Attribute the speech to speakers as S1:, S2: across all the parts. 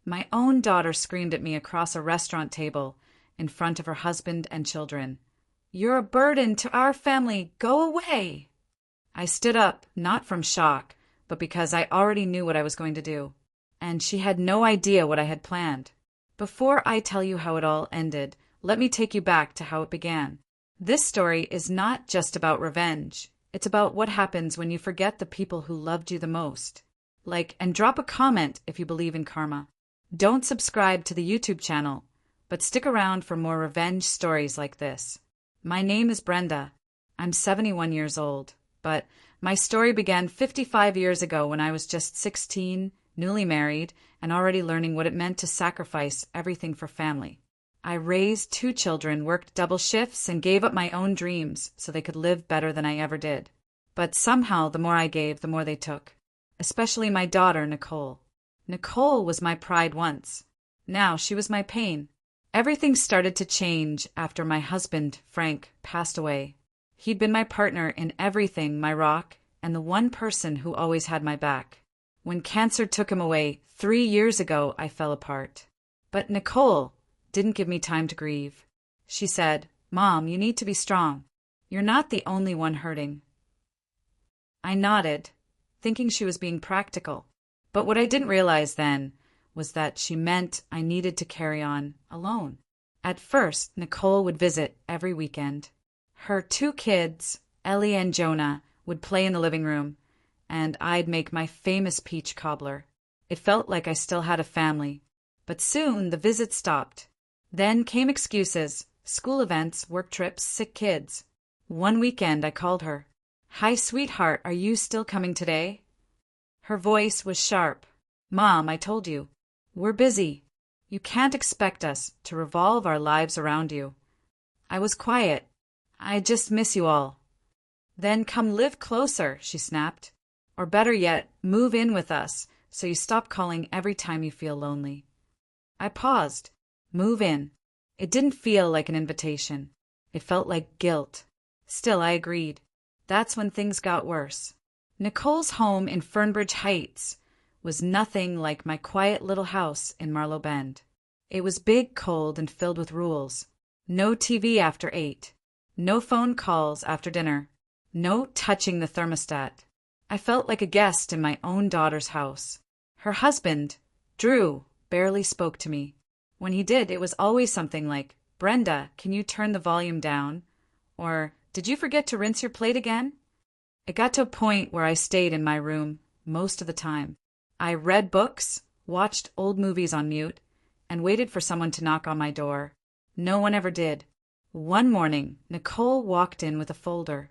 S1: My own daughter screamed at me across a restaurant table in front of her husband and children. "You're a burden to our family. Go away." I stood up, not from shock, but because I already knew what I was going to do. And she had no idea what I had planned. Before I tell you how it all ended, let me take you back to how it began. This story is not just about revenge. It's about what happens when you forget the people who loved you the most. Like, and drop a comment if you believe in karma. Don't subscribe to the YouTube channel, but stick around for more revenge stories like this. My name is Brenda. I'm 71 years old, but my story began 55 years ago when I was just 16, newly married, and already learning what it meant to sacrifice everything for family. I raised 2 children, worked double shifts, and gave up my own dreams so they could live better than I ever did. But somehow the more I gave, the more they took. Especially my daughter, Nicole. Nicole was my pride once. Now she was my pain. Everything started to change after my husband, Frank, passed away. He'd been my partner in everything, my rock, and the one person who always had my back. When cancer took him away 3 years ago, I fell apart. But Nicole didn't give me time to grieve. She said, "Mom, you need to be strong. You're not the only one hurting." I nodded, thinking she was being practical. But what I didn't realize then was that she meant I needed to carry on alone. At first, Nicole would visit every weekend. Her 2 kids, Ellie and Jonah, would play in the living room, and I'd make my famous peach cobbler. It felt like I still had a family. But soon the visits stopped. Then came excuses, school events, work trips, sick kids. One weekend I called her. "Hi, sweetheart, are you still coming today?" Her voice was sharp. "Mom, I told you. We're busy. You can't expect us to revolve our lives around you." I was quiet. "I just miss you all." "Then come live closer," she snapped. "Or better yet, move in with us so you stop calling every time you feel lonely." I paused. Move in. It didn't feel like an invitation. It felt like guilt. Still, I agreed. That's when things got worse. Nicole's home in Fernbridge Heights was nothing like my quiet little house in Marlow Bend. It was big, cold, and filled with rules. No TV after 8. No phone calls after dinner. No touching the thermostat. I felt like a guest in my own daughter's house. Her husband, Drew, barely spoke to me. When he did, it was always something like, "Brenda, can you turn the volume down?" Or, "Did you forget to rinse your plate again?" It got to a point where I stayed in my room most of the time. I read books, watched old movies on mute, and waited for someone to knock on my door. No one ever did. One morning, Nicole walked in with a folder.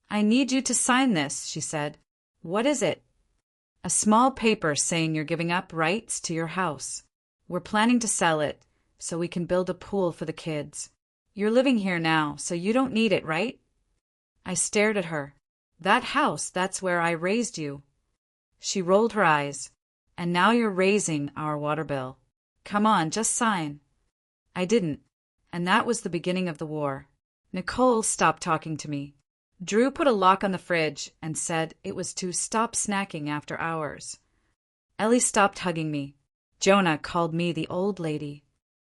S1: "I need you to sign this," she said. "What is it?" "A small paper saying you're giving up rights to your house. We're planning to sell it so we can build a pool for the kids. You're living here now, so you don't need it, right?" I stared at her. "That house, that's where I raised you." She rolled her eyes. "And now you're raising our water bill. Come on, just sign." I didn't, and that was the beginning of the war. Nicole stopped talking to me. Drew put a lock on the fridge and said it was to stop snacking after hours. Ellie stopped hugging me. Jonah called me the old lady.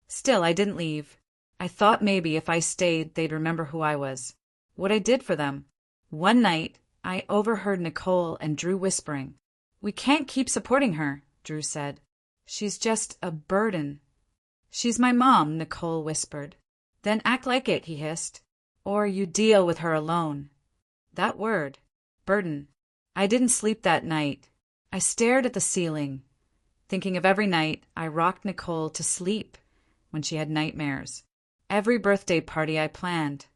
S1: Still, I didn't leave. I thought maybe if I stayed, they'd remember who I was, what I did for them. One night, I overheard Nicole and Drew whispering. "We can't keep supporting her," Drew said. "She's just a burden." "She's my mom," Nicole whispered. "Then act like it," he hissed. "Or you deal with her alone." That word, burden. I didn't sleep that night. I stared at the ceiling, thinking of every night I rocked Nicole to sleep when she had nightmares. Every birthday party I planned.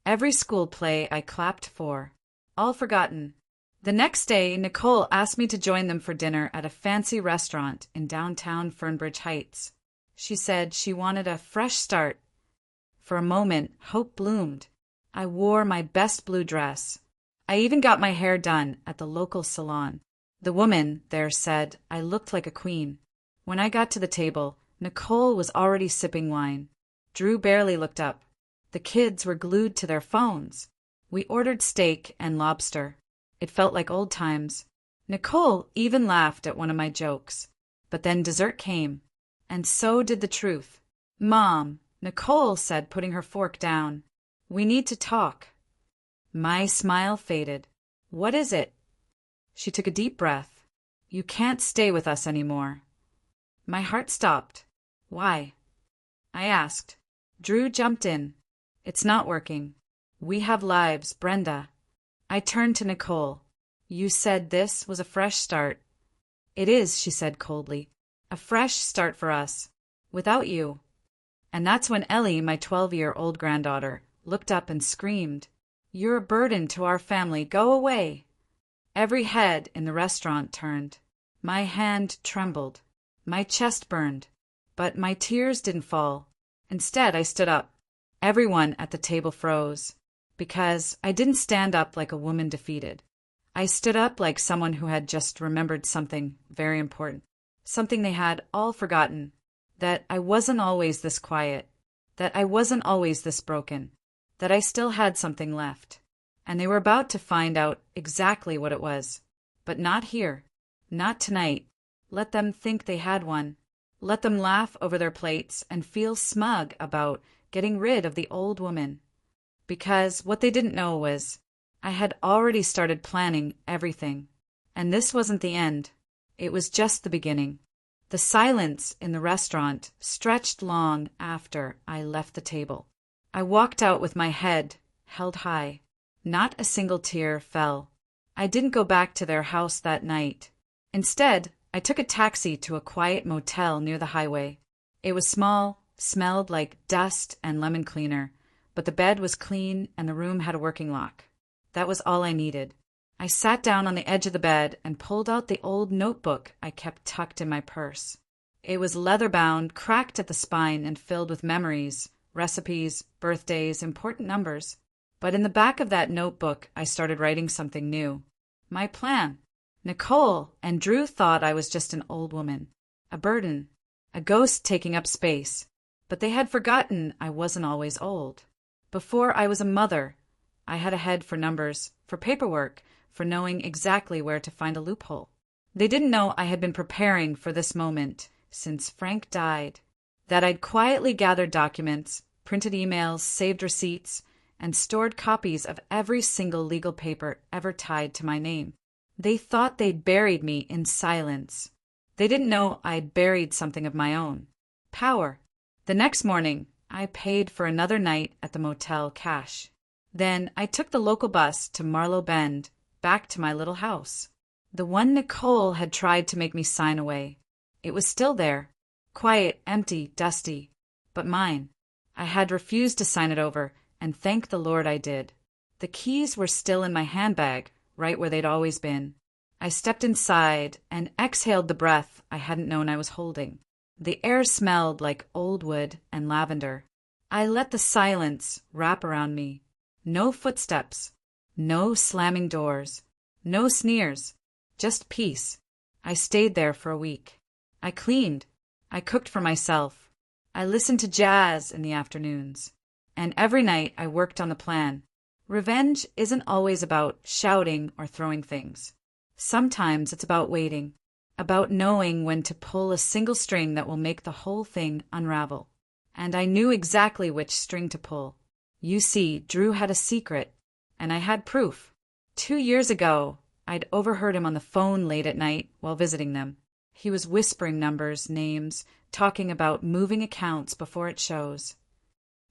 S1: Every school play I clapped for. All forgotten. The next day, Nicole asked me to join them for dinner at a fancy restaurant in downtown Fernbridge Heights. She said she wanted a fresh start. For a moment, hope bloomed. I wore my best blue dress. I even got my hair done at the local salon. The woman there said I looked like a queen. When I got to the table, Nicole was already sipping wine. Drew barely looked up. The kids were glued to their phones. We ordered steak and lobster. It felt like old times. Nicole even laughed at one of my jokes. But then dessert came, and so did the truth. "Mom," Nicole said, putting her fork down. "We need to talk." My smile faded. "What is it?" She took a deep breath. "You can't stay with us anymore." My heart stopped. "Why?" I asked. Drew jumped in. "It's not working. We have lives, Brenda." I turned to Nicole. "You said this was a fresh start." "It is," she said coldly. "A fresh start for us. Without you." And that's when Ellie, my 12-year-old granddaughter, looked up and screamed, "You're a burden to our family. Go away." Every head in the restaurant turned. My hand trembled. My chest burned. But my tears didn't fall. Instead, I stood up. Everyone at the table froze. Because I didn't stand up like a woman defeated. I stood up like someone who had just remembered something very important. Something they had all forgotten. That I wasn't always this quiet. That I wasn't always this broken. That I still had something left. And they were about to find out exactly what it was. But not here. Not tonight. Let them think they had one. Let them laugh over their plates and feel smug about getting rid of the old woman. Because what they didn't know was, I had already started planning everything. And this wasn't the end. It was just the beginning. The silence in the restaurant stretched long after I left the table. I walked out with my head held high. Not a single tear fell. I didn't go back to their house that night. Instead, I took a taxi to a quiet motel near the highway. It was small, smelled like dust and lemon cleaner, but the bed was clean and the room had a working lock. That was all I needed. I sat down on the edge of the bed and pulled out the old notebook I kept tucked in my purse. It was leather-bound, cracked at the spine, and filled with memories, recipes, birthdays, important numbers. But in the back of that notebook, I started writing something new. My plan. Nicole and Drew thought I was just an old woman, a burden, a ghost taking up space. But they had forgotten I wasn't always old. Before I was a mother, I had a head for numbers, for paperwork, for knowing exactly where to find a loophole. They didn't know I had been preparing for this moment since Frank died, that I'd quietly gathered documents, printed emails, saved receipts, and stored copies of every single legal paper ever tied to my name. They thought they'd buried me in silence. They didn't know I'd buried something of my own. Power. The next morning, I paid for another night at the motel cash. Then I took the local bus to Marlow Bend, back to my little house. The one Nicole had tried to make me sign away. It was still there. Quiet, empty, dusty. But mine. I had refused to sign it over, and thank the Lord I did. The keys were still in my handbag, right where they'd always been. I stepped inside and exhaled the breath I hadn't known I was holding. The air smelled like old wood and lavender. I let the silence wrap around me. No footsteps. No slamming doors. No sneers. Just peace. I stayed there for a week. I cleaned. I cooked for myself. I listened to jazz in the afternoons. And every night I worked on the plan. Revenge isn't always about shouting or throwing things. Sometimes it's about waiting, about knowing when to pull a single string that will make the whole thing unravel. And I knew exactly which string to pull. You see, Drew had a secret, and I had proof. 2 years ago, I'd overheard him on the phone late at night while visiting them. He was whispering numbers, names, talking about moving accounts before it shows.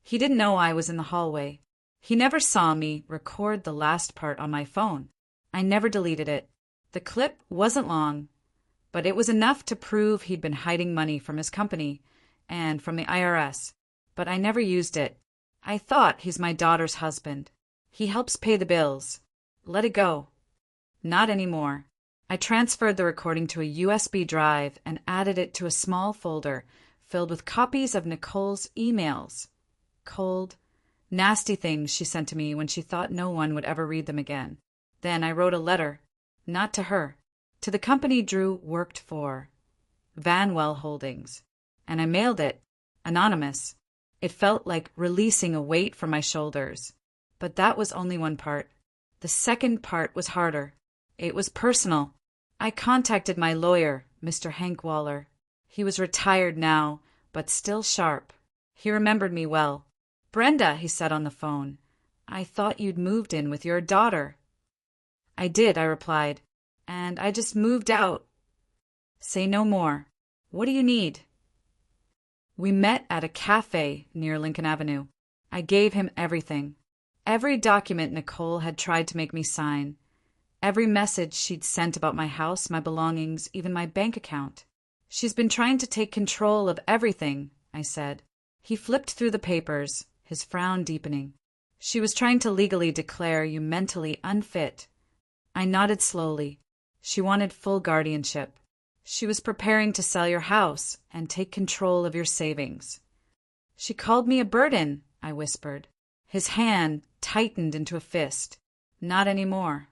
S1: He didn't know I was in the hallway. He never saw me record the last part on my phone. I never deleted it. The clip wasn't long, but it was enough to prove he'd been hiding money from his company and from the IRS. But I never used it. I thought he's my daughter's husband. He helps pay the bills. Let it go. Not anymore. I transferred the recording to a USB drive and added it to a small folder filled with copies of Nicole's emails. Cold, nasty things she sent to me when she thought no one would ever read them again. Then I wrote a letter, not to her, to the company Drew worked for, Vanwell Holdings, and I mailed it, anonymous. It felt like releasing a weight from my shoulders. But that was only one part. The second part was harder. It was personal. I contacted my lawyer, Mr. Hank Waller. He was retired now, but still sharp. He remembered me well. "Brenda," he said on the phone, "I thought you'd moved in with your daughter." "I did," I replied, "and I just moved out." "Say no more. What do you need?" We met at a cafe near Lincoln Avenue. I gave him everything. Every document Nicole had tried to make me sign. Every message she'd sent about my house, my belongings, even my bank account. "She's been trying to take control of everything," I said. He flipped through the papers, his frown deepening. "She was trying to legally declare you mentally unfit." I nodded slowly. She wanted full guardianship. She was preparing to sell your house and take control of your savings. "She called me a burden," I whispered. His hand tightened into a fist. "Not anymore."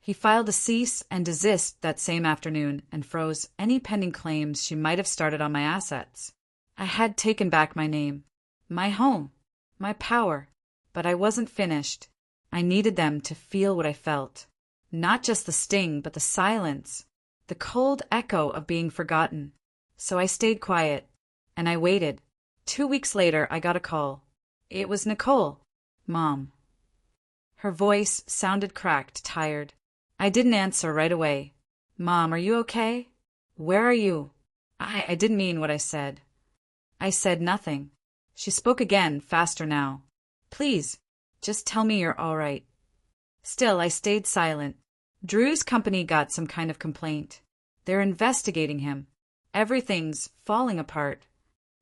S1: He filed a cease and desist that same afternoon and froze any pending claims she might have started on my assets. I had taken back my name, my home, my power, but I wasn't finished. I needed them to feel what I felt. Not just the sting, but the silence, the cold echo of being forgotten. So I stayed quiet, and I waited. 2 weeks later, I got a call. It was Nicole. "Mom." Her voice sounded cracked, tired. I didn't answer right away. "Mom, are you okay? Where are you?" I didn't mean what I said. I said nothing. She spoke again, faster now. "Please, just tell me you're all right." Still, I stayed silent. "Drew's company got some kind of complaint. They're investigating him. Everything's falling apart."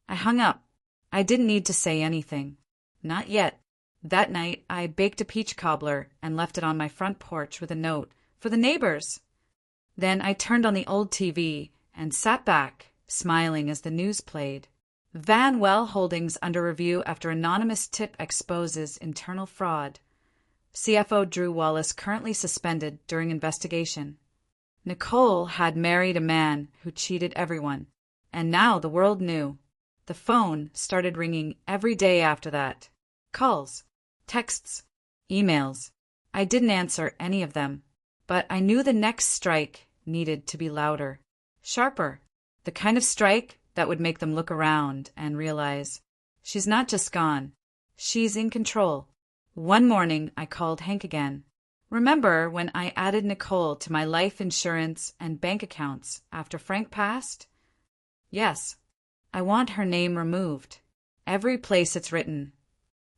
S1: I hung up. I didn't need to say anything. Not yet. That night, I baked a peach cobbler and left it on my front porch with a note for the neighbors. Then I turned on the old TV and sat back, smiling as the news played. Van Well Holdings under review after anonymous tip exposes internal fraud. CFO Drew Wallace currently suspended during investigation. Nicole had married a man who cheated everyone, and now the world knew. The phone started ringing every day after that. Calls, texts, emails. I didn't answer any of them, but I knew the next strike needed to be louder, sharper, the kind of strike that would make them look around and realize she's not just gone, she's in control. One morning, I called Hank again. "Remember when I added Nicole to my life insurance and bank accounts after Frank passed?" "Yes. I want her name removed. Every place it's written."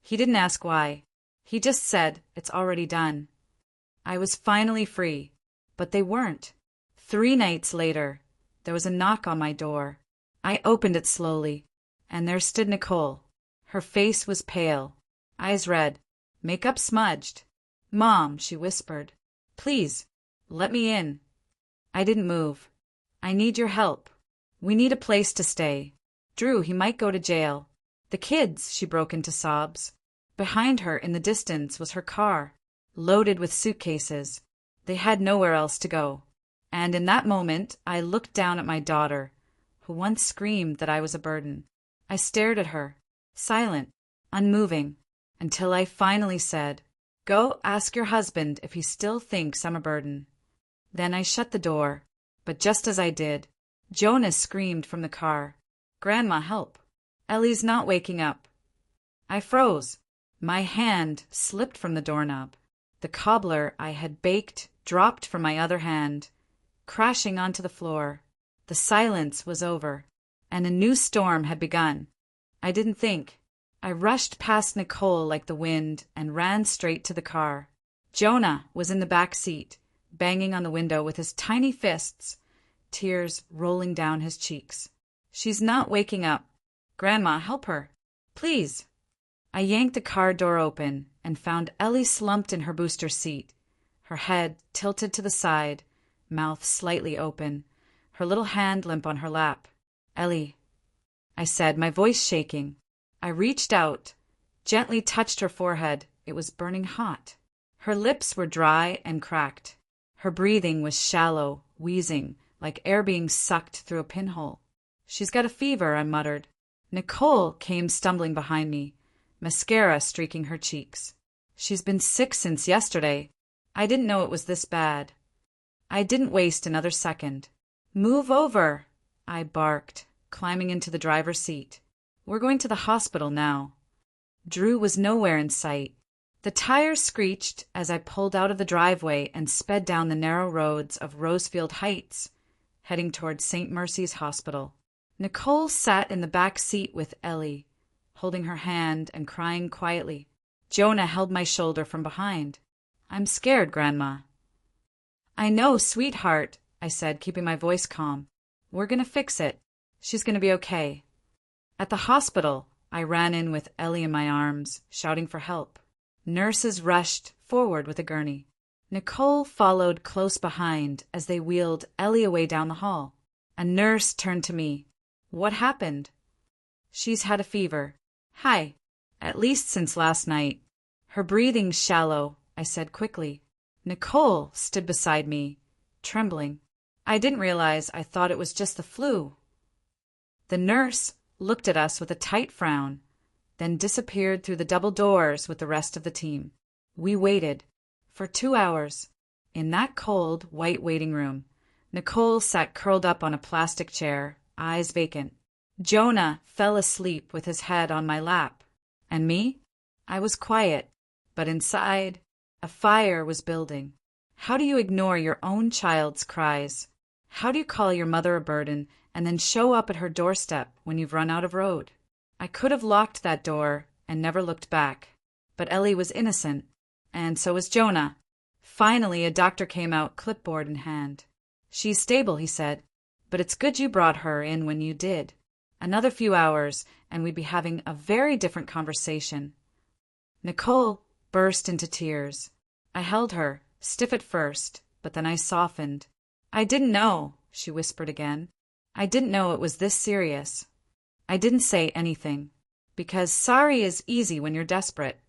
S1: He didn't ask why. He just said, "It's already done." I was finally free, but they weren't. 3 nights later, there was a knock on my door. I opened it slowly, and there stood Nicole. Her face was pale, eyes red, makeup smudged. "Mom," she whispered, "please, let me in." I didn't move. "I need your help. We need a place to stay. Drew, he might go to jail. The kids," she broke into sobs. Behind her in the distance was her car, loaded with suitcases. They had nowhere else to go. And in that moment, I looked down at my daughter, who once screamed that I was a burden. I stared at her, silent, unmoving, until I finally said, "Go ask your husband if he still thinks I'm a burden." Then I shut the door, but just as I did, Jonas screamed from the car, "Grandma, help. Ellie's not waking up." I froze. My hand slipped from the doorknob. The cobbler I had baked dropped from my other hand, crashing onto the floor. The silence was over, and a new storm had begun. I didn't think. I rushed past Nicole like the wind and ran straight to the car. Jonah was in the back seat, banging on the window with his tiny fists, tears rolling down his cheeks. "She's not waking up. Grandma, help her. Please." I yanked the car door open and found Ellie slumped in her booster seat, her head tilted to the side, mouth slightly open, her little hand limp on her lap. "Ellie," I said, my voice shaking. I reached out, gently touched her forehead. It was burning hot. Her lips were dry and cracked. Her breathing was shallow, wheezing, like air being sucked through a pinhole. "She's got a fever," I muttered. Nicole came stumbling behind me, mascara streaking her cheeks. "She's been sick since yesterday. I didn't know it was this bad." I didn't waste another second. "Move over," I barked. climbing into the driver's seat. We're going to the hospital now. Drew was nowhere in sight. The tires screeched as I pulled out of the driveway and sped down the narrow roads of Rosefield Heights, heading towards St. Mercy's Hospital. Nicole sat in the back seat with Ellie, holding her hand and crying quietly. Jonah held my shoulder from behind. I'm scared, Grandma. I know, sweetheart, I said, keeping my voice calm. We're going to fix it. She's going to be okay. At the hospital, I ran in with Ellie in my arms, shouting for help. Nurses rushed forward with a gurney. Nicole followed close behind as they wheeled Ellie away down the hall. A nurse turned to me. What happened? She's had a fever. Hi. At least since last night. Her breathing's shallow, I said quickly. Nicole stood beside me, trembling. I didn't realize I thought it was just the flu. The nurse looked at us with a tight frown, then disappeared through the double doors with the rest of the team. We waited for 2 hours. In that cold, white waiting room, Nicole sat curled up on a plastic chair, eyes vacant. Jonah fell asleep with his head on my lap. And me? I was quiet, but inside, a fire was building. How do you ignore your own child's cries? How do you call your mother a burden and then show up at her doorstep when you've run out of road? I could have locked that door and never looked back. But Ellie was innocent, and so was Jonah. Finally, a doctor came out, clipboard in hand. She's stable, he said, but it's good you brought her in when you did. Another few hours, and we'd be having a very different conversation. Nicole burst into tears. I held her, stiff at first, but then I softened. I didn't know, she whispered again. I didn't know it was this serious. I didn't say anything, because sorry is easy when you're desperate.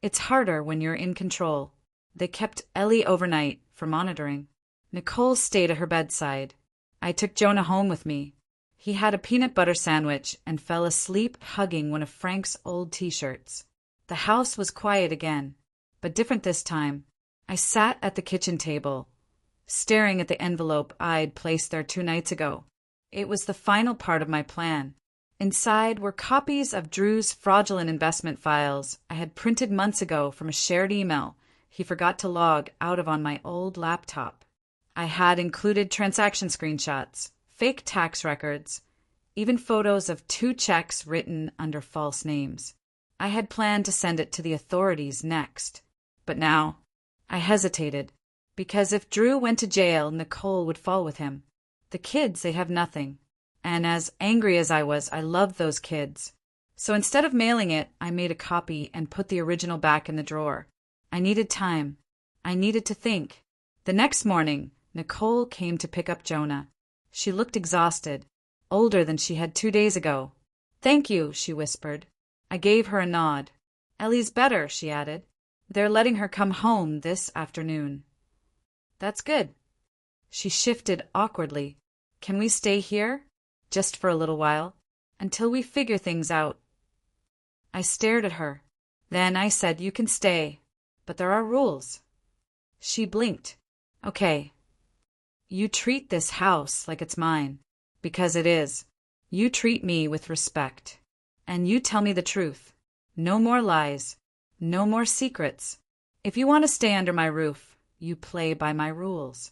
S1: It's harder when you're in control. They kept Ellie overnight for monitoring. Nicole stayed at her bedside. I took Jonah home with me. He had a peanut butter sandwich and fell asleep hugging one of Frank's old t-shirts. The house was quiet again, but different this time. I sat at the kitchen table, staring at the envelope I'd placed there 2 nights ago. It was the final part of my plan. Inside were copies of Drew's fraudulent investment files I had printed months ago from a shared email he forgot to log out of on my old laptop. I had included transaction screenshots, fake tax records, even photos of 2 checks written under false names. I had planned to send it to the authorities next. But now, I hesitated, because if Drew went to jail, Nicole would fall with him. The kids, they have nothing. And as angry as I was, I loved those kids. So instead of mailing it, I made a copy and put the original back in the drawer. I needed time. I needed to think. The next morning, Nicole came to pick up Jonah. She looked exhausted, older than she had 2 days ago. Thank you, she whispered. I gave her a nod. Ellie's better, she added. They're letting her come home this afternoon. That's good. She shifted awkwardly. Can we stay here? Just for a little while, until we figure things out. I stared at her. Then I said, you can stay, but there are rules. She blinked. Okay. You treat this house like it's mine, because it is. You treat me with respect. And you tell me the truth. No more lies. No more secrets. If you want to stay under my roof, you play by my rules.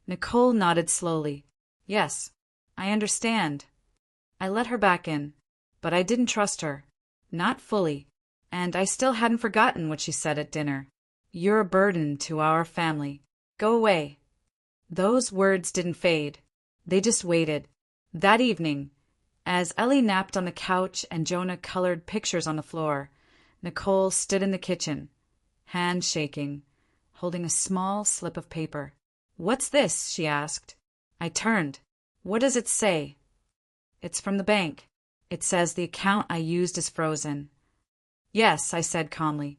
S1: Nicole nodded slowly. Yes, I understand. I let her back in, but I didn't trust her. Not fully. And I still hadn't forgotten what she said at dinner. You're a burden to our family. Go away. Those words didn't fade. They just waited. That evening, as Ellie napped on the couch and Jonah colored pictures on the floor, Nicole stood in the kitchen, hands shaking, holding a small slip of paper. What's this? She asked. I turned. What does it say? It's from the bank. It says the account I used is frozen. Yes, I said calmly.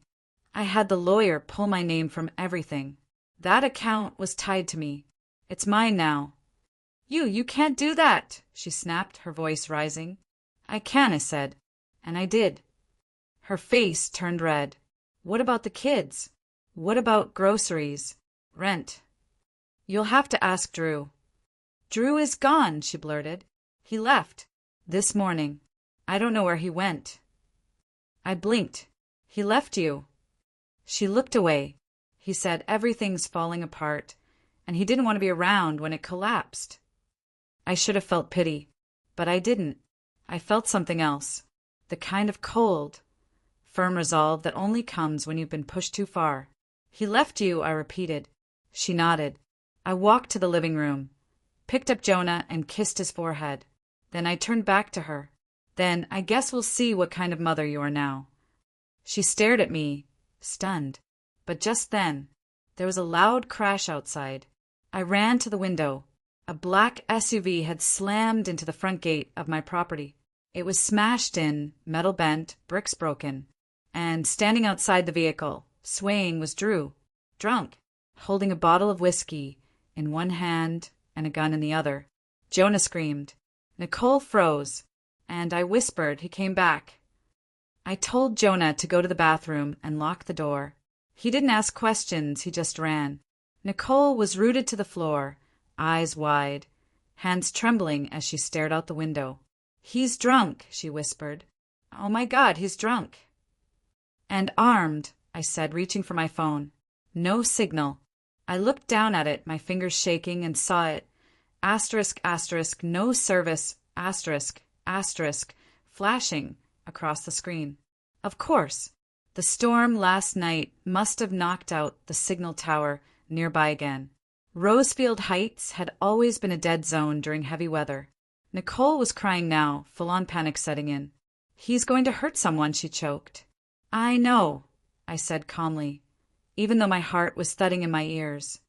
S1: I had the lawyer pull my name from everything. That account was tied to me. It's mine now. You can't do that, she snapped, her voice rising. I can, I said, and I did. Her face turned red. What about the kids? What about groceries? Rent? You'll have to ask Drew. Drew is gone, she blurted. He left. This morning. I don't know where he went. I blinked. He left you. She looked away. He said everything's falling apart, and he didn't want to be around when it collapsed. I should have felt pity, but I didn't. I felt something else. The kind of cold, firm resolve that only comes when you've been pushed too far. He left you, I repeated. She nodded. I walked to the living room, picked up Jonah and kissed his forehead. Then I turned back to her. Then I guess we'll see what kind of mother you are now. She stared at me, stunned. But just then, there was a loud crash outside. I ran to the window. A black SUV had slammed into the front gate of my property. It was smashed in, metal bent, bricks broken. And standing outside the vehicle, swaying, was Drew, drunk, holding a bottle of whiskey in one hand and a gun in the other. Jonah screamed. Nicole froze, and I whispered he came back. I told Jonah to go to the bathroom and lock the door. He didn't ask questions, he just ran. Nicole was rooted to the floor, eyes wide, hands trembling as she stared out the window. He's drunk, she whispered. Oh my God, he's drunk. And armed, I said, reaching for my phone. No signal. I looked down at it, my fingers shaking, and saw it. Asterisk, asterisk, no service, asterisk, asterisk, flashing across the screen. Of course, the storm last night must have knocked out the signal tower nearby again. Rosefield Heights had always been a dead zone during heavy weather. Nicole was crying now, full-on panic setting in. He's going to hurt someone, she choked. I know, I said calmly, even though my heart was thudding in my ears.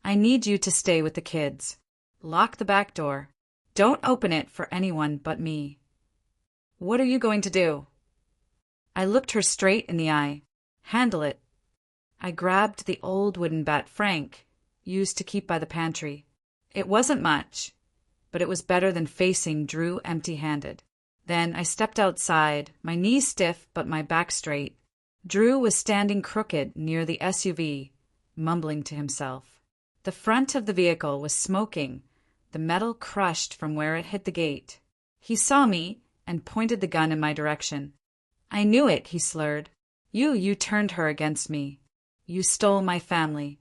S1: I need you to stay with the kids. Lock the back door. Don't open it for anyone but me. What are you going to do? I looked her straight in the eye. Handle it. I grabbed the old wooden bat Frank used to keep by the pantry. It wasn't much, but it was better than facing Drew empty-handed. Then I stepped outside, my knees stiff but my back straight. Drew was standing crooked near the SUV, mumbling to himself. The front of the vehicle was smoking, the metal crushed from where it hit the gate. He saw me and pointed the gun in my direction. I knew it, he slurred. You turned her against me. You stole my family.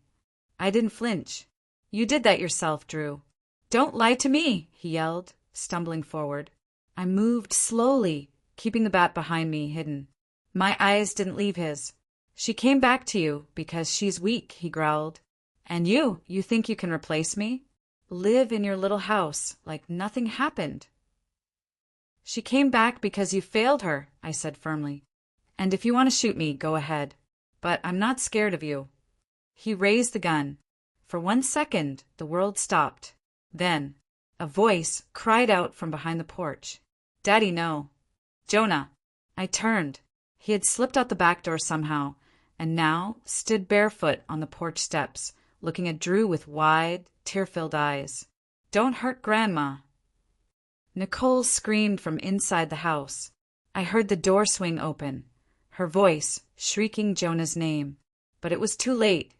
S1: I didn't flinch. You did that yourself, Drew. Don't lie to me, he yelled, stumbling forward. I moved slowly, keeping the bat behind me hidden. My eyes didn't leave his. She came back to you because she's weak, he growled. And you think you can replace me? Live in your little house like nothing happened. She came back because you failed her, I said firmly. And if you want to shoot me, go ahead. But I'm not scared of you. He raised the gun. For 1 second, the world stopped. Then, a voice cried out from behind the porch. Daddy, no. Jonah. I turned. He had slipped out the back door somehow, and now stood barefoot on the porch steps, looking at Drew with wide, tear-filled eyes. Don't hurt Grandma. Nicole screamed from inside the house. I heard the door swing open, her voice shrieking Jonah's name. But it was too late.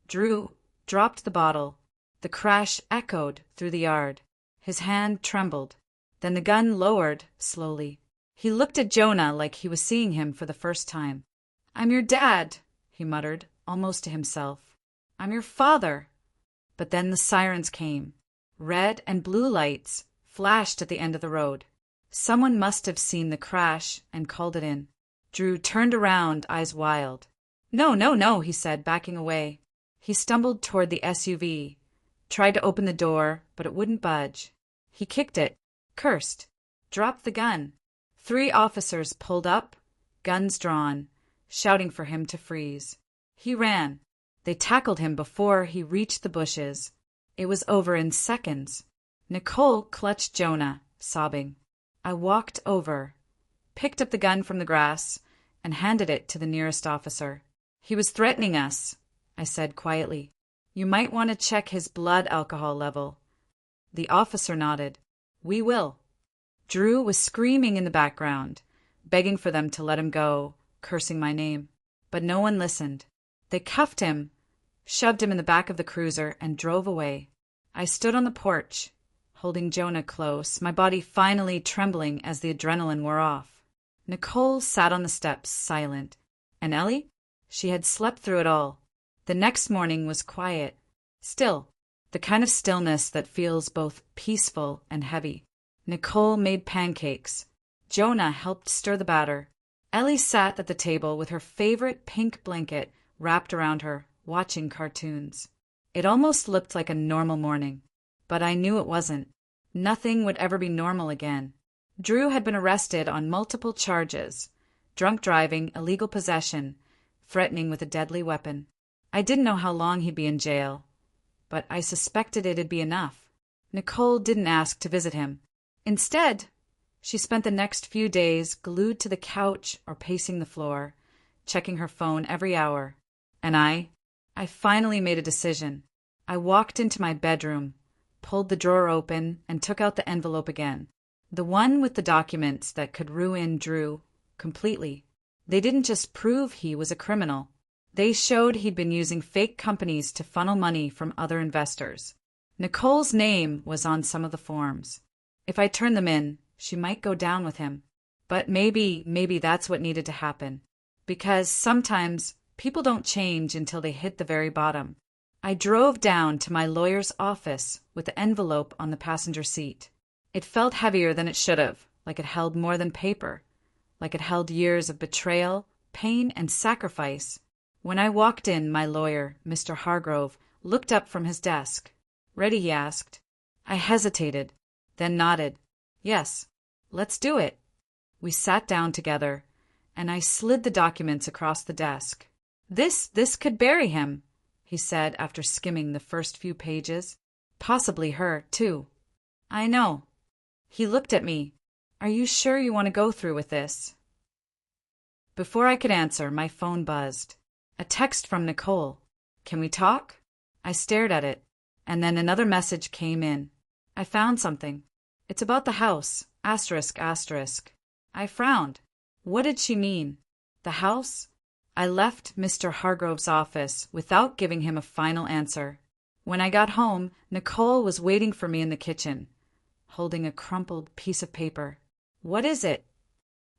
S1: Drew dropped the bottle. The crash echoed through the yard. His hand trembled. Then the gun lowered slowly. He looked at Jonah like he was seeing him for the first time. I'm your dad, he muttered, almost to himself. I'm your father. But then the sirens came. Red and blue lights flashed at the end of the road. Someone must have seen the crash and called it in. Drew turned around, eyes wild. No, he said, backing away. He stumbled toward the SUV, tried to open the door, but it wouldn't budge. He kicked it, cursed, dropped the gun. 3 officers pulled up, guns drawn, shouting for him to freeze. He ran. They tackled him before he reached the bushes. It was over in seconds. Nicole clutched Jonah, sobbing. I walked over, picked up the gun from the grass, and handed it to the nearest officer. He was threatening us, I said quietly. You might want to check his blood alcohol level. The officer nodded. We will. Drew was screaming in the background, begging for them to let him go, cursing my name. But no one listened. They cuffed him, shoved him in the back of the cruiser, and drove away. I stood on the porch, holding Jonah close, my body finally trembling as the adrenaline wore off. Nicole sat on the steps, silent. And Ellie? She had slept through it all. The next morning was quiet. Still, the kind of stillness that feels both peaceful and heavy. Nicole made pancakes. Jonah helped stir the batter. Ellie sat at the table with her favorite pink blanket wrapped around her, watching cartoons. It almost looked like a normal morning, but I knew it wasn't. Nothing would ever be normal again. Drew had been arrested on multiple charges: drunk driving, illegal possession, threatening with a deadly weapon. I didn't know how long he'd be in jail, but I suspected it'd be enough. Nicole didn't ask to visit him. Instead, she spent the next few days glued to the couch or pacing the floor, checking her phone every hour. And I finally made a decision. I walked into my bedroom, pulled the drawer open, and took out the envelope again. The one with the documents that could ruin Drew completely. They didn't just prove he was a criminal. They showed he'd been using fake companies to funnel money from other investors. Nicole's name was on some of the forms. If I turned them in, she might go down with him. But maybe that's what needed to happen. Because sometimes people don't change until they hit the very bottom. I drove down to my lawyer's office with the envelope on the passenger seat. It felt heavier than it should have, like it held more than paper, like it held years of betrayal, pain, and sacrifice. When I walked in, my lawyer, Mr. Hargrove, looked up from his desk. "Ready?" he asked. I hesitated, then nodded. "Yes, let's do it." We sat down together, and I slid the documents across the desk. This could bury him," he said after skimming the first few pages. "Possibly her, too." "I know." He looked at me. "Are you sure you want to go through with this?" Before I could answer, my phone buzzed. A text from Nicole. "Can we talk?" I stared at it, and then another message came in. "I found something. It's about the house, asterisk, asterisk." I frowned. What did she mean? The house? I left Mr. Hargrove's office without giving him a final answer. When I got home, Nicole was waiting for me in the kitchen, holding a crumpled piece of paper. "What is it?"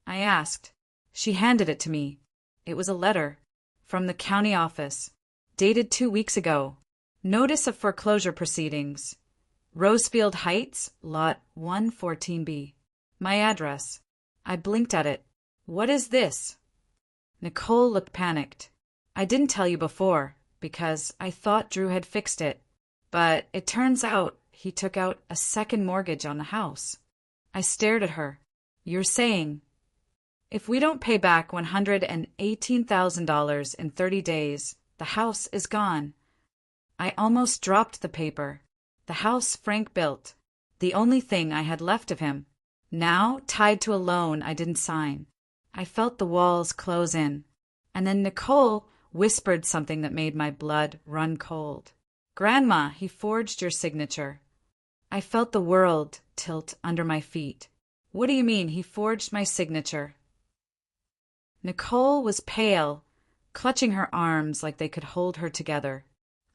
S1: I asked. She handed it to me. It was a letter from the county office, dated 2 weeks ago. Notice of foreclosure proceedings. Rosefield Heights, Lot 114B. My address. I blinked at it. "What is this?" Nicole looked panicked. "I didn't tell you before, because I thought Drew had fixed it. But it turns out he took out a second mortgage on the house." I stared at her. "You're saying if we don't pay back $118,000 in 30 days, the house is gone?" I almost dropped the paper. The house Frank built, the only thing I had left of him, now tied to a loan I didn't sign. I felt the walls close in, and then Nicole whispered something that made my blood run cold. "Grandma, he forged your signature." I felt the world tilt under my feet. "What do you mean, he forged my signature?" Nicole was pale, clutching her arms like they could hold her together.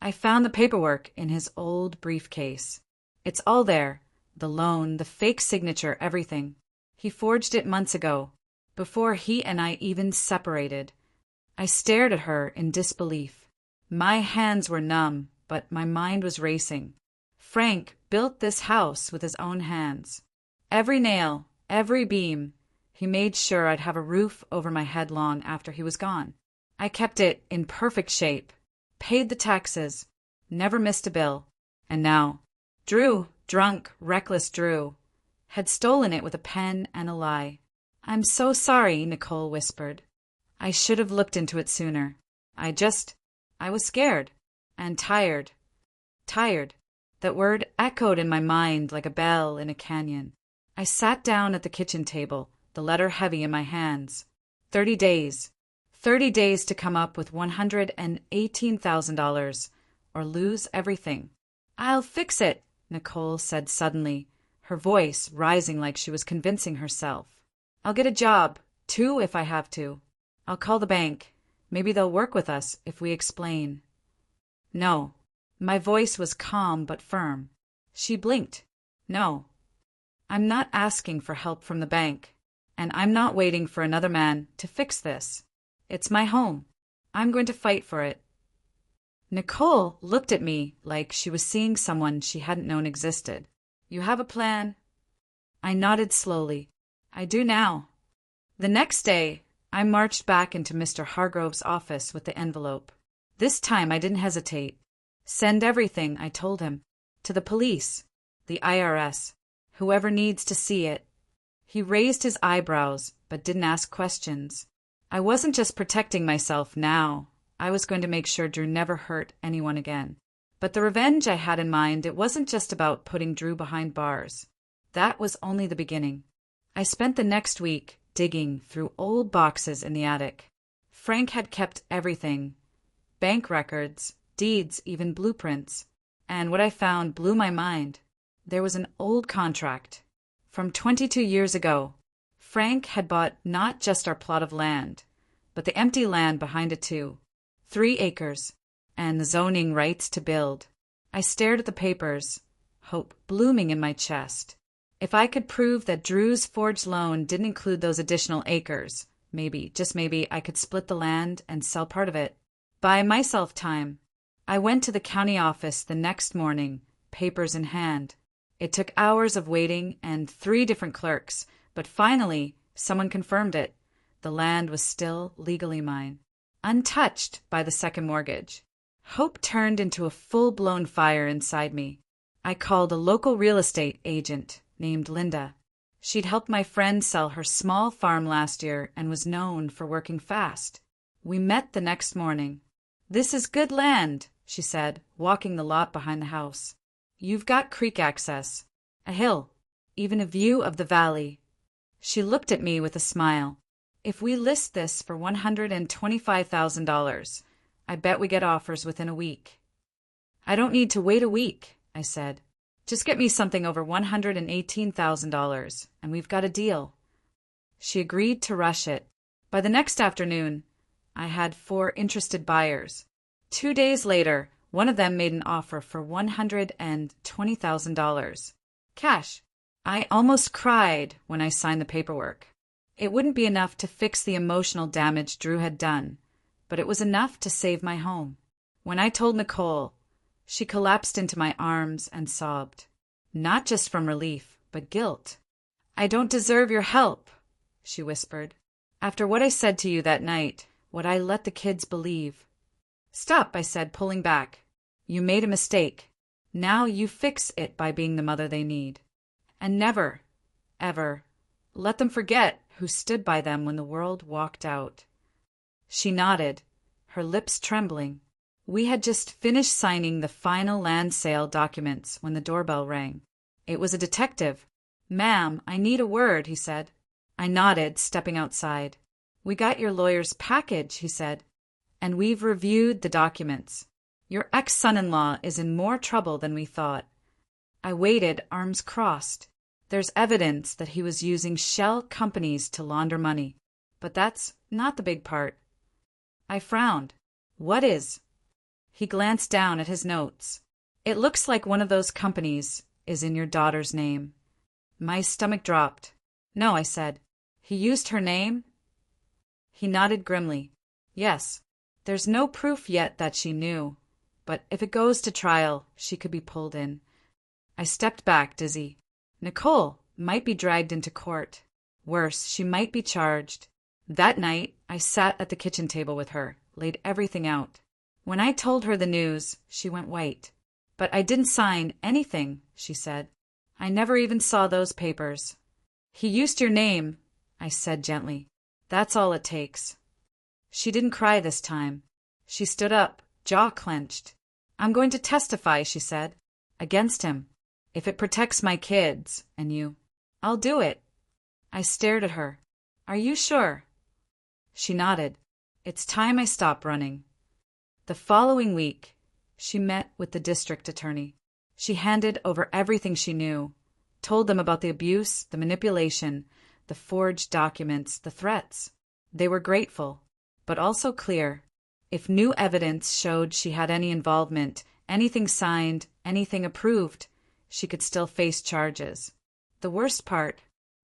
S1: "I found the paperwork in his old briefcase. It's all there, the loan, the fake signature, everything. He forged it months ago, before he and I even separated." I stared at her in disbelief. My hands were numb, but my mind was racing. Frank built this house with his own hands. Every nail, every beam. He made sure I'd have a roof over my head long after he was gone. I kept it in perfect shape, paid the taxes, never missed a bill. And now, Drew, drunk, reckless Drew, had stolen it with a pen and a lie. "I'm so sorry," Nicole whispered. "I should have looked into it sooner. I was scared. And tired. Tired. That word echoed in my mind like a bell in a canyon. I sat down at the kitchen table, the letter heavy in my hands. 30 days. 30 days to come up with $118,000, or lose everything. "I'll fix it," Nicole said suddenly, her voice rising like she was convincing herself. "I'll get a job, 2 if I have to. I'll call the bank. Maybe they'll work with us if we explain." "No." My voice was calm but firm. She blinked. No. I'm not asking for help from the bank. And I'm not waiting for another man to fix this. It's my home. I'm going to fight for it. Nicole looked at me like she was seeing someone she hadn't known existed. You have a plan? I nodded slowly. I do now. The next day, I marched back into Mr. Hargrove's office with the envelope. This time I didn't hesitate. Send everything, I told him. To the police, the IRS, whoever needs to see it. He raised his eyebrows, but didn't ask questions. I wasn't just protecting myself now. I was going to make sure Drew never hurt anyone again. But the revenge I had in mind, it wasn't just about putting Drew behind bars. That was only the beginning. I spent the next week digging through old boxes in the attic. Frank had kept everything. Bank records, deeds, even blueprints. And what I found blew my mind. There was an old contract. From 22 years ago, Frank had bought not just our plot of land, but the empty land behind it too. 3 acres, and the zoning rights to build. I stared at the papers, hope blooming in my chest. If I could prove that Drew's forged loan didn't include those additional acres, maybe, just maybe, I could split the land and sell part of it. Buy myself time. I went to the county office the next morning, papers in hand. It took hours of waiting and 3 different clerks, but finally, someone confirmed it. The land was still legally mine, untouched by the second mortgage. Hope turned into a full-blown fire inside me. I called a local real estate agent named Linda. She'd helped my friend sell her small farm last year and was known for working fast. We met the next morning. This is good land, she said, walking the lot behind the house. You've got creek access, a hill, even a view of the valley. She looked at me with a smile. If we list this for $125,000, I bet we get offers within a week. I don't need to wait a week, I said. Just get me something over $118,000, and we've got a deal. She agreed to rush it. By the next afternoon, I had 4 interested buyers. 2 days later, one of them made an offer for $120,000. Cash. I almost cried when I signed the paperwork. It wouldn't be enough to fix the emotional damage Drew had done, but it was enough to save my home. When I told Nicole, she collapsed into my arms and sobbed, not just from relief, but guilt. I don't deserve your help, she whispered. After what I said to you that night, what I let the kids believe. Stop, I said, pulling back. You made a mistake. Now you fix it by being the mother they need. And never, ever, let them forget who stood by them when the world walked out. She nodded, her lips trembling. We had just finished signing the final land sale documents when the doorbell rang. It was a detective. Ma'am, I need a word, he said. I nodded, stepping outside. We got your lawyer's package, he said, and we've reviewed the documents. Your ex-son-in-law is in more trouble than we thought. I waited, arms crossed. There's evidence that he was using shell companies to launder money. But that's not the big part. I frowned. What is? He glanced down at his notes. It looks like one of those companies is in your daughter's name. My stomach dropped. No, I said. He used her name? He nodded grimly. Yes. There's no proof yet that she knew. But if it goes to trial, she could be pulled in. I stepped back, dizzy. Nicole might be dragged into court. Worse, she might be charged. That night, I sat at the kitchen table with her, laid everything out. When I told her the news, she went white. But I didn't sign anything, she said. I never even saw those papers. He used your name, I said gently. That's all it takes. She didn't cry this time. She stood up, jaw clenched. I'm going to testify, she said, against him. If it protects my kids and you, I'll do it. I stared at her. Are you sure? She nodded. It's time I stop running. The following week, she met with the district attorney. She handed over everything she knew, told them about the abuse, the manipulation, the forged documents, the threats. They were grateful, but also clear. If new evidence showed she had any involvement, anything signed, anything approved, she could still face charges. The worst part,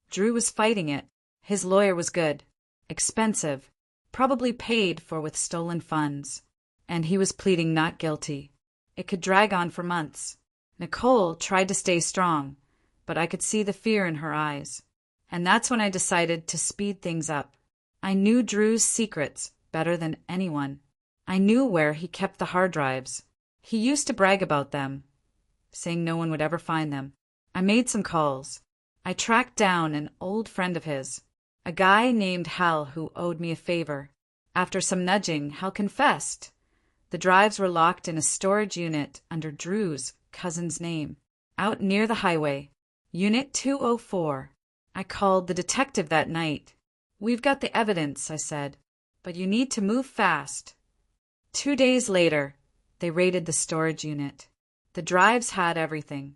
S1: Drew was fighting it. His lawyer was good, expensive, probably paid for with stolen funds, and he was pleading not guilty. It could drag on for months. Nicole tried to stay strong, but I could see the fear in her eyes. And that's when I decided to speed things up. I knew Drew's secrets better than anyone. I knew where he kept the hard drives. He used to brag about them, saying no one would ever find them. I made some calls. I tracked down an old friend of his, a guy named Hal who owed me a favor. After some nudging, Hal confessed. The drives were locked in a storage unit under Drew's cousin's name, out near the highway, Unit 204. I called the detective that night. "We've got the evidence," I said, "but you need to move fast." 2 days later, they raided the storage unit. The drives had everything: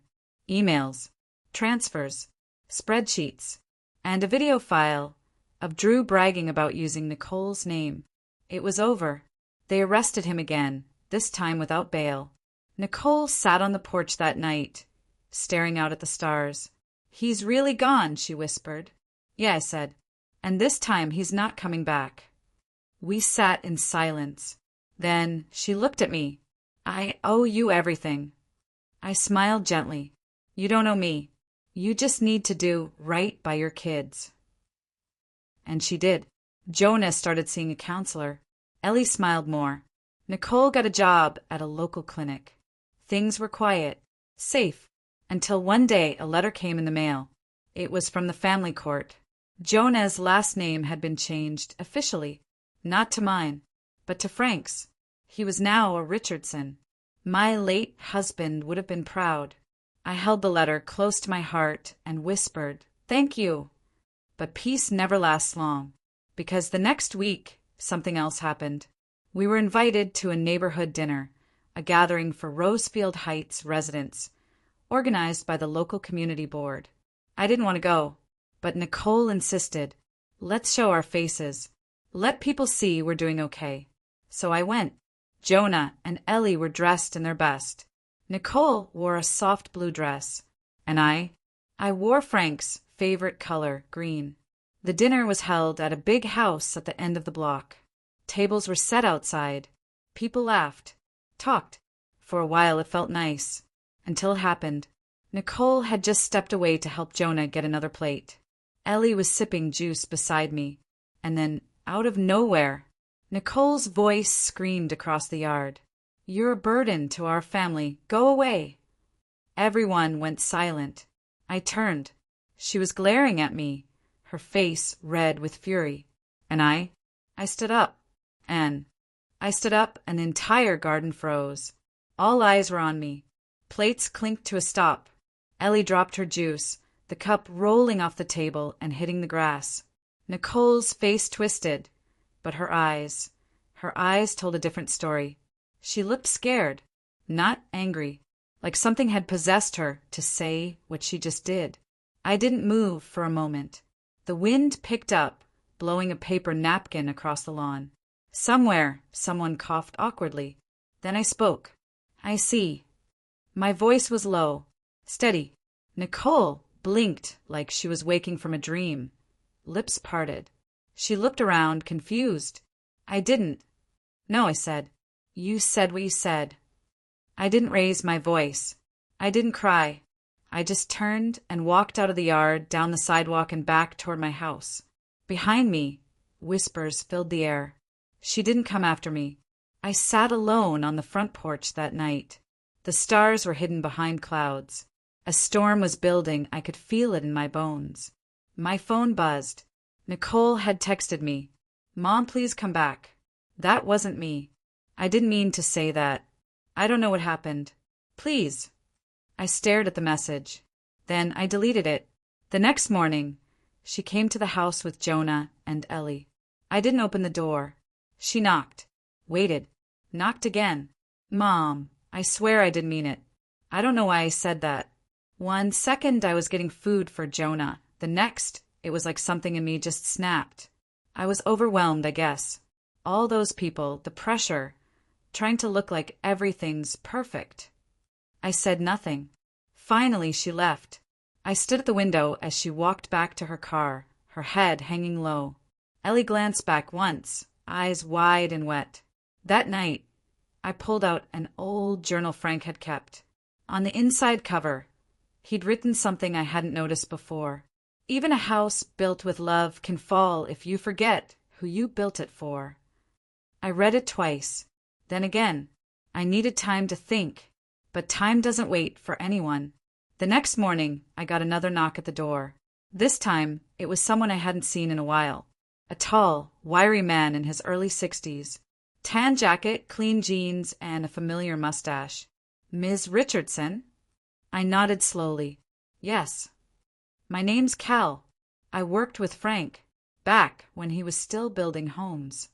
S1: emails, transfers, spreadsheets, and a video file of Drew bragging about using Nicole's name. It was over. They arrested him again, this time without bail. Nicole sat on the porch that night, staring out at the stars. "He's really gone," she whispered. "Yeah," I said, "and this time he's not coming back." We sat in silence. Then she looked at me. "I owe you everything." I smiled gently. "You don't owe me. You just need to do right by your kids." And she did. Jonah started seeing a counselor. Ellie smiled more. Nicole got a job at a local clinic. Things were quiet, safe, until one day a letter came in the mail. It was from the family court. Jonah's last name had been changed officially, not to mine, but to Frank's. He was now a Richardson. My late husband would have been proud. I held the letter close to my heart and whispered, "Thank you." But peace never lasts long, because the next week something else happened. We were invited to a neighborhood dinner, a gathering for Rosefield Heights residents, organized by the local community board. I didn't want to go, but Nicole insisted. "Let's show our faces. Let people see we're doing okay." So I went. Jonah and Ellie were dressed in their best. Nicole wore a soft blue dress, and I wore Frank's favorite color, green. The dinner was held at a big house at the end of the block. Tables were set outside. People laughed, talked. For a while it felt nice, until it happened. Nicole had just stepped away to help Jonah get another plate. Ellie was sipping juice beside me, and then, out of nowhere, Nicole's voice screamed across the yard. "You're a burden to our family. Go away." Everyone went silent. I turned. She was glaring at me, her face red with fury. And I stood up. And an entire garden froze. All eyes were on me. Plates clinked to a stop. Ellie dropped her juice, the cup rolling off the table and hitting the grass. Nicole's face twisted, but her eyes told a different story. She looked scared, not angry, like something had possessed her to say what she just did. I didn't move for a moment. The wind picked up, blowing a paper napkin across the lawn. Somewhere, someone coughed awkwardly. Then I spoke. "I see." My voice was low, steady. Nicole blinked like she was waking from a dream. Lips parted. She looked around, confused. I didn't. "No," I said. "You said what you said." I didn't raise my voice. I didn't cry. I just turned and walked out of the yard, down the sidewalk and back toward my house. Behind me, whispers filled the air. She didn't come after me. I sat alone on the front porch that night. The stars were hidden behind clouds. A storm was building. I could feel it in my bones. My phone buzzed. Nicole had texted me, "Mom, please come back." That wasn't me. I didn't mean to say that. I don't know what happened. Please. I stared at the message. Then I deleted it. The next morning, she came to the house with Jonah and Ellie. I didn't open the door. She knocked, waited, knocked again. "Mom, I swear I didn't mean it. I don't know why I said that." 1 second I was getting food for Jonah. The next, it was like something in me just snapped. I was overwhelmed, I guess. All those people, the pressure, trying to look like everything's perfect. I said nothing. Finally, she left. I stood at the window as she walked back to her car, her head hanging low. Ellie glanced back once, eyes wide and wet. That night, I pulled out an old journal Frank had kept. On the inside cover, he'd written something I hadn't noticed before. Even a house built with love can fall if you forget who you built it for. I read it twice. Then again, I needed time to think, but time doesn't wait for anyone. The next morning, I got another knock at the door. This time, it was someone I hadn't seen in a while. A tall, wiry man in his early 60s. Tan jacket, clean jeans, and a familiar mustache. "Ms. Richardson?" I nodded slowly. "Yes. My name's Cal. I worked with Frank, back when he was still building homes."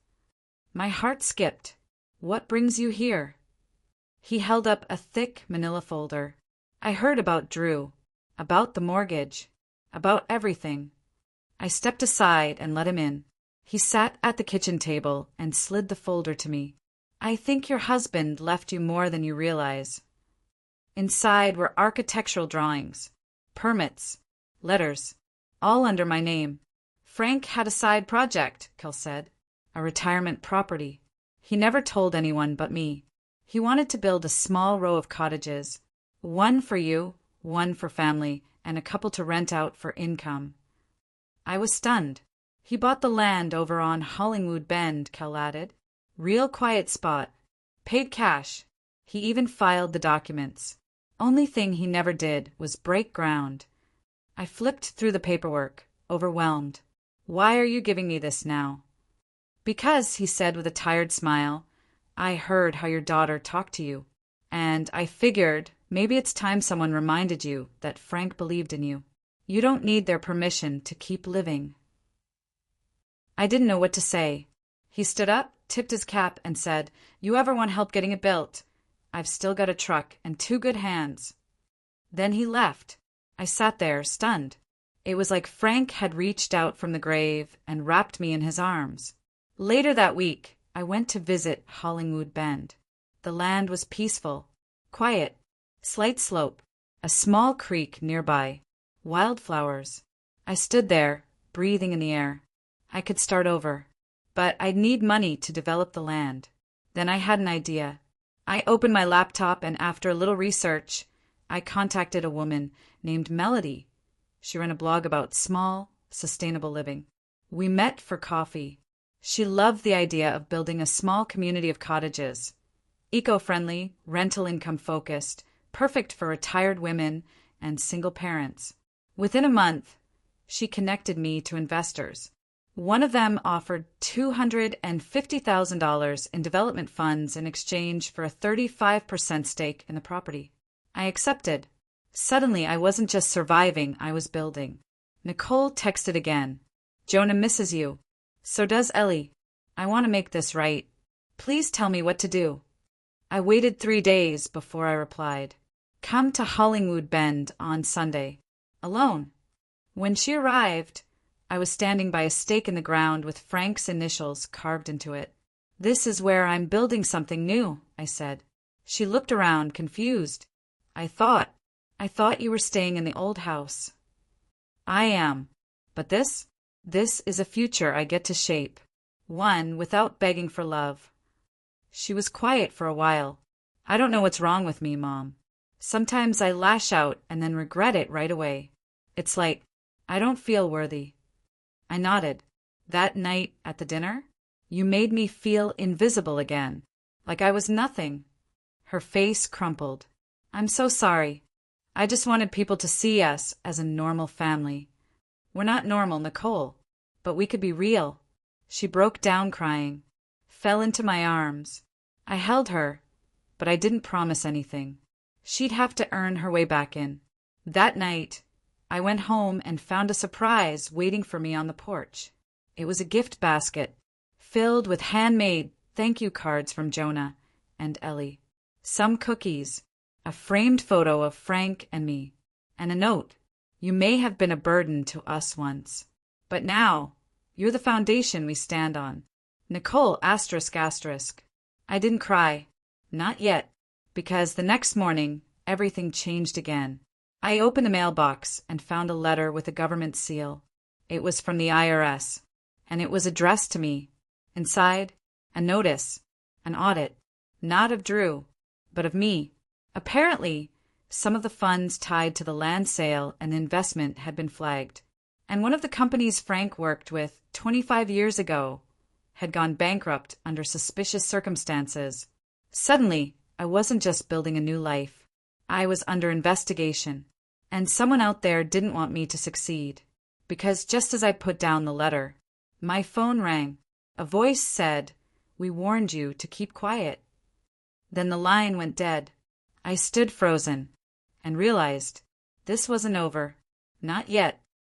S1: My heart skipped. "What brings you here?" He held up a thick manila folder. "I heard about Drew, about the mortgage, about everything." I stepped aside and let him in. He sat at the kitchen table and slid the folder to me. "I think your husband left you more than you realize." Inside were architectural drawings, permits, letters, all under my name. "Frank had a side project," Kel said. "A retirement property. He never told anyone but me. He wanted to build a small row of cottages. One for you, one for family, and a couple to rent out for income." I was stunned. "He bought the land over on Hollingwood Bend," Kel added. "Real quiet spot. Paid cash. He even filed the documents. Only thing he never did was break ground." I flipped through the paperwork, overwhelmed. "Why are you giving me this now?" "Because," he said with a tired smile, "I heard how your daughter talked to you, and I figured maybe it's time someone reminded you that Frank believed in you. You don't need their permission to keep living." I didn't know what to say. He stood up, tipped his cap, and said, "You ever want help getting it built? I've still got a truck and 2 good hands." Then he left. I sat there, stunned. It was like Frank had reached out from the grave and wrapped me in his arms. Later that week, I went to visit Hollingwood Bend. The land was peaceful, quiet, slight slope, a small creek nearby, wildflowers. I stood there, breathing in the air. I could start over, but I'd need money to develop the land. Then I had an idea. I opened my laptop, and after a little research, I contacted a woman named Melody. She ran a blog about small, sustainable living. We met for coffee. She loved the idea of building a small community of cottages. Eco-friendly, rental income focused, perfect for retired women and single parents. Within a month, she connected me to investors. One of them offered $250,000 in development funds in exchange for a 35% stake in the property. I accepted. Suddenly, I wasn't just surviving, I was building. Nicole texted again. "Jonah misses you. So does Ellie. I want to make this right. Please tell me what to do." I waited 3 days before I replied. "Come to Hollingwood Bend on Sunday." Alone. When she arrived, I was standing by a stake in the ground with Frank's initials carved into it. "This is where I'm building something new," I said. She looked around, confused. I thought you were staying in the old house." "I am. But this is a future I get to shape. One without begging for love." She was quiet for a while. "I don't know what's wrong with me, Mom. Sometimes I lash out and then regret it right away. It's like I don't feel worthy." I nodded. "That night at the dinner, you made me feel invisible again, like I was nothing." Her face crumpled. "I'm so sorry. I just wanted people to see us as a normal family. We're not normal, Nicole, but we could be real." She broke down crying, fell into my arms. I held her, but I didn't promise anything. She'd have to earn her way back in. That night, I went home and found a surprise waiting for me on the porch. It was a gift basket, filled with handmade thank you cards from Jonah and Ellie, some cookies, a framed photo of Frank and me, and a note. "You may have been a burden to us once, but now you're the foundation we stand on." Nicole asterisk asterisk. I didn't cry. Not yet, because the next morning everything changed again. I opened the mailbox and found a letter with a government seal. It was from the IRS, and it was addressed to me. Inside, a notice, an audit, not of Drew, but of me. Apparently, some of the funds tied to the land sale and investment had been flagged, and one of the companies Frank worked with 25 years ago had gone bankrupt under suspicious circumstances. Suddenly, I wasn't just building a new life. I was under investigation, and someone out there didn't want me to succeed. Because just as I put down the letter, my phone rang. A voice said, "We warned you to keep quiet." Then the line went dead. I stood frozen and realized this wasn't over. Not yet.